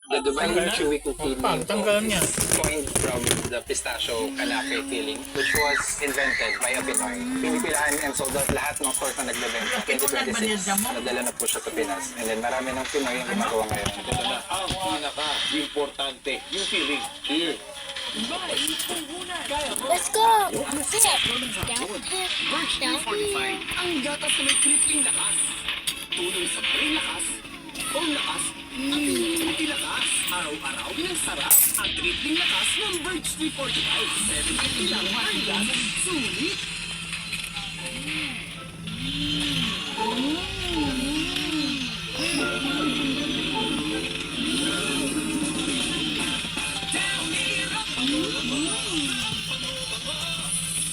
The Dubai chewy cookie Tanggalan niya. coined from the pistachio canape filling, which was invented by a Pinoy. Pinipilahan and sold out lahat ng stores na nagbebenta. 2026, nadala na po siya sa Pinas. And then marami ng Pinoy yung gumagawa ngayon. Ito na ang pinaka-importante, yung feeling. Here. Let's go! Ang gatas na may tripling lakas. Tulong sa brain lakas, bone lakas, at hindi lakas. Araw-araw ng sarap at tripling lakas ng Birch 345. 750 lang ang gas. Sulit!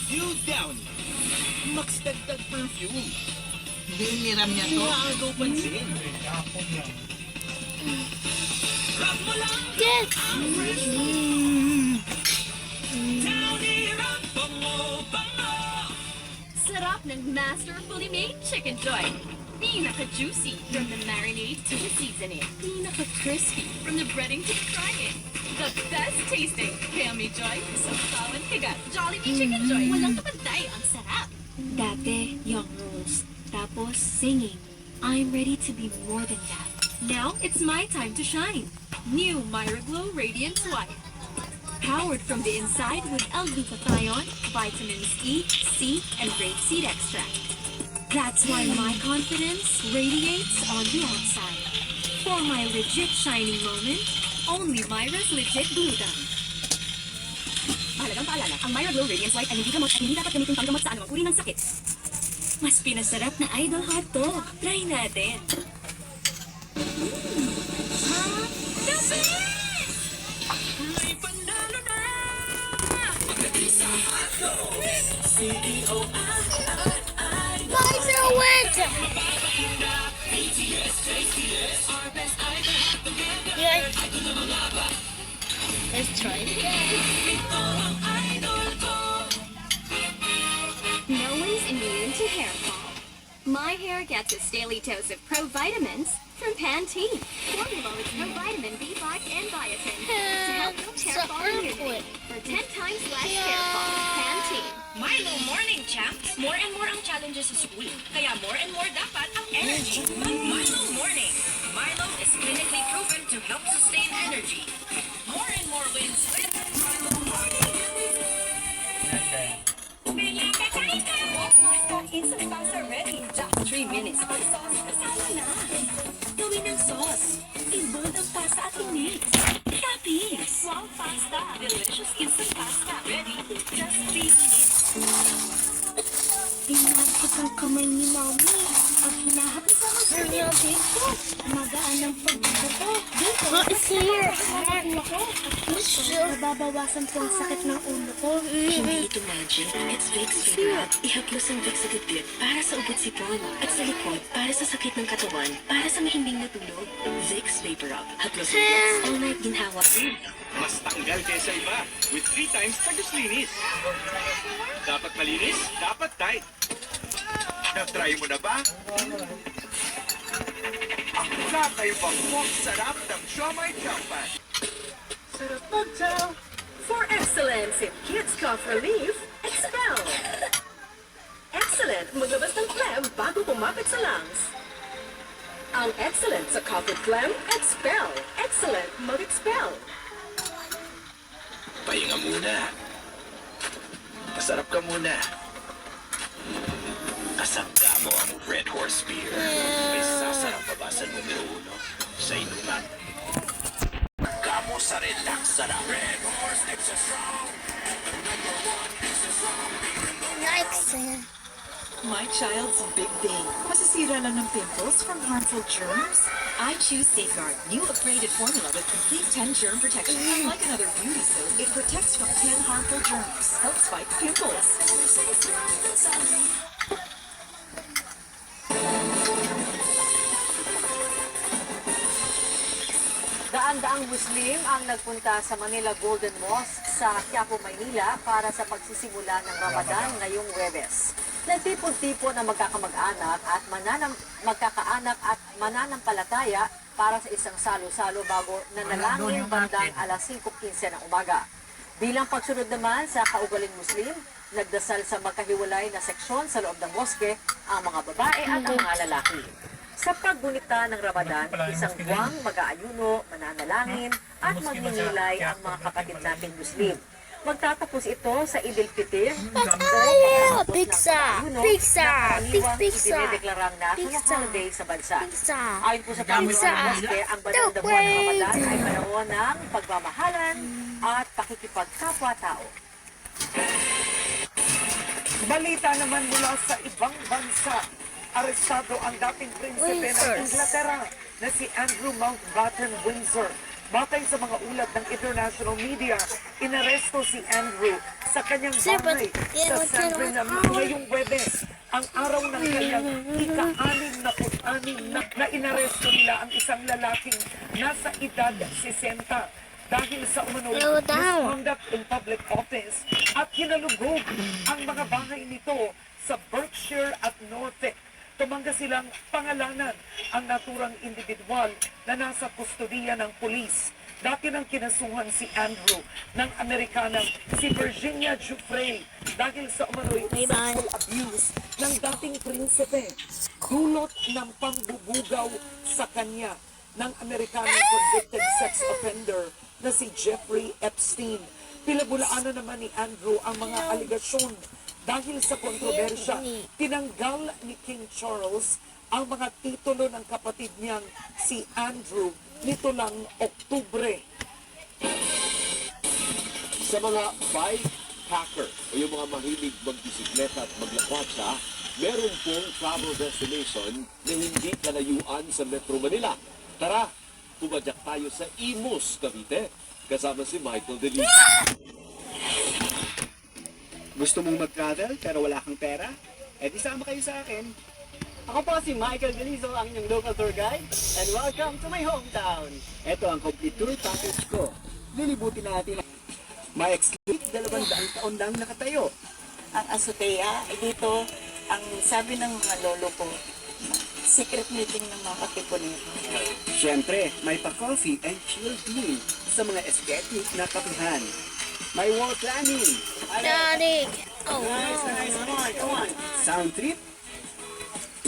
New Downy. Max dagdag perfume. Hiniram niya to. Nakagaw pansin. Yes! Sarap ng masterfully made chicken joy. Pinaka-juicy from the marinade to the seasoning. Pinaka-crispy from the breading to the frying. The best tasting. Kaya may joy sa bawat kagat. Jollibee Chicken Joy. Walang kapantay. Ang sarap. Dati, young rules. Tapos, singing. I'm ready to be more than that. Now it's my time to shine. New Myra Glow Radiant White. Powered from the inside with L-glutathione, vitamins E, C, and rapeseed extract. That's why my confidence radiates on the outside. For my legit shining moment, only Myra's Legit Glutam. Mahalagang paalala, ang Myra Glow Radiant White ay hindi gamot at hindi dapat gamitin panggamot sa anumang uri ng sakit. Mas pinasarap na idol hot to. Try natin. Microwave! Yeah. Let's try it again. No one's immune to hair fall. My hair gets its daily dose of pro-vitamins from Pantene. Formula with pro-vitamin B5 and biotin to help build hair So fall immunity for 10 times less hair fall. Pantene. Milo Morning Champs, more and more ang challenges sa school. Kaya more and more dapat ang energy. Milo Morning. Milo is clinically proven to help sustain energy. More and more wins with Milo Morning. Instant pasta ready. Just 3 minutes. Ang sauce kasama na. Gawin ng sauce. I-bold ang pasta at inis. Tapis. Wow pasta. Delicious instant pasta. Ready. Just 3 minutes. Pinagkot ang kamay ni Mami. At hinahapos ako sa niya dito. Magaan ang pagbuto. Dito. What is here? Nababawasan po ang sakit ng ulo ko. Hindi ito magic. It's Vicks Vapor Up. Ihaplos ang Vicks sa dibdib para sa ugat sipon. At sa likod para sa sakit ng katawan. Para sa mahimbing na tulog. Vicks Vapor Up. Haplos ang Vicks. All night ginhawa. Mas tanggal kaysa iba. With 3 times tagus-linis. Dapat malinis, dapat tight. Na-try mo na ba? Ang kakaibang pong sarap ng Siomai Champan. Sarap magtaw. For excellence in kids cough relief, Expel. Excellent maglabas ng phlegm bago kumapit sa lungs. Ang excellent sa cough with phlegm, Expel. Excellent mag-expel. Pahinga muna. Masarap ka muna. Kasangga mo ang Red Horse Beer. May sasarap pa ba sa numero 1 sa inuman? Kamo sa relax sarap. Red Horse Extra Strong. Yikes. My child's big day. Masisira lang ng pimples from harmful germs? I choose Safeguard, new upgraded formula with complete 10 germ protection. Unlike another beauty soap, it protects from 10 harmful germs. Helps fight pimples. Daan-daang Muslim ang nagpunta sa Manila Golden Mosque sa Quiapo, Maynila para sa pagsisimula ng Ramadan ngayong Huwebes. Nagtipon-tipon ang magkakaanak at mananampalataya para sa isang salo-salo bago nanalangin bandang alas 5:15 ng umaga. Bilang pagsunod naman sa kaugaling Muslim, nagdasal sa magkahiwalay na seksyon sa loob ng moske ang mga babae at ang mga lalaki. Sa paggunita ng Ramadan, isang buwang mag-aayuno, mananalangin at magninilay ang mga kapatid nating Muslim. Magtatapos ito sa Idil Fitr o Pizza! Pizza! Pizza! idinideklarang national holiday sa bansa. Pizza! Ayon po sa pagdiwang ng moske, ang banal na buwan ng Ramadan ay panahon ng pagmamahalan at pakikipagkapwa-tao. Balita naman mula sa ibang bansa. Arestado ang dating prinsipe ng Inglaterra na si Andrew Mountbatten Windsor. Batay sa mga ulat ng international media, inaresto si Andrew sa kanyang bahay sa San Bernardino ngayong Webes, ang araw ng kanyang ika-66 na inaresto nila ang isang lalaking nasa edad 60 dahil sa umunoy misconduct in public office at hinalugog ang mga bahay nito sa Berkshire at Norfolk. Tumangga silang pangalanan ang naturang individual na nasa kustodiya ng pulis. Dati nang kinasuhan si Andrew ng Amerikanang si Virginia Giuffre dahil sa umano'y sexual abuse ng dating prinsipe. Dulot ng pambubugaw sa kanya ng Amerikanang convicted sex offender na si Jeffrey Epstein. Pinabulaanan naman ni Andrew ang mga aligasyon. Dahil sa kontrobersya, tinanggal ni King Charles ang mga titulo ng kapatid niyang si Andrew nito lang Oktubre. Sa mga bike packer o yung mga mahilig magbisikleta at maglakwatsa, meron pong travel destination na hindi kalayuan sa Metro Manila. Tara, pumadyak tayo sa Imus, Cavite, kasama si Michael Deliso. Gusto mong mag-travel pero wala kang pera? Eh di sama kayo sa akin. Ako po si Michael Deliso, ang inyong local tour guide, and welcome to my hometown. Ito ang complete tour package ko. Lilibutin natin may exclusive 200 taon lang nakatayo. Ang azotea, dito, ang sabi ng mga lolo ko, secret meeting ng mga katipunero. Siyempre, may pa-coffee and chilled meal sa mga aesthetic na kapihan. May wall climbing. Daddy! Oh, Nice. Come on. Sound trip?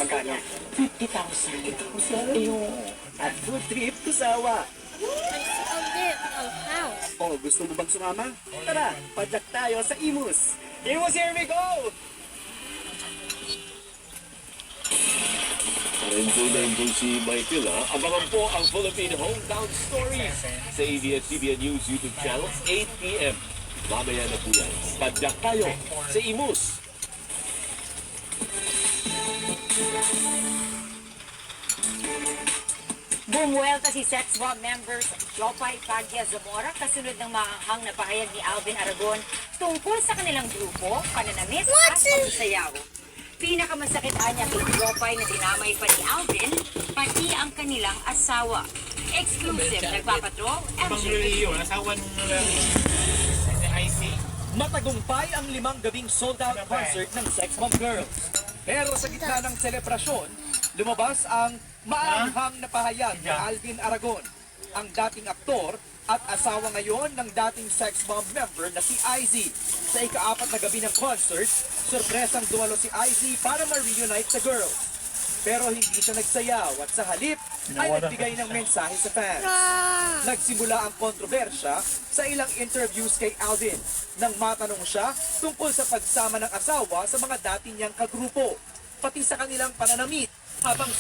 Magkano? 50,000. At food trip to Sawa. a house. Oh, gusto mo bang sumama? Tara, padyak tayo sa Imus. Imus, here we go! Rainbow si Michael, ha? Abangan po ang Philippine Hometown Stories sa ABS-CBN News YouTube channel, 8 p.m. Mamaya na po yan. Padyak tayo sa Imus. Bumuelta si Sex Bomb members Jopay Pagya Zamora kasunod ng maanghang na pahayag ni Alvin Aragon tungkol sa kanilang grupo, pananamit at pagsasayaw. Pinakamasakit anya kay Jopay na dinamay pa ni Alvin, pati ang kanilang asawa. Exclusive, nagpapatrol, MJ. Matagumpay ang 5 gabing sold-out concert ng Sex Bomb Girls. Pero sa gitna ng selebrasyon, lumabas ang maanghang na pahayag ni Alvin Aragon, ang dating aktor at asawa ngayon ng dating Sex Bomb member na si IZ. Sa ika-4 na gabi ng concert, sorpresang dumalo si IZ para ma-reunite sa girls. Pero hindi siya nagsayaw at sa halip ay nagbigay ng mensahe sa fans. Nagsimula ang kontrobersya sa ilang interviews kay Alvin nang matanong siya tungkol sa pagsama ng asawa sa mga dati niyang kagrupo, pati sa kanilang pananamit habang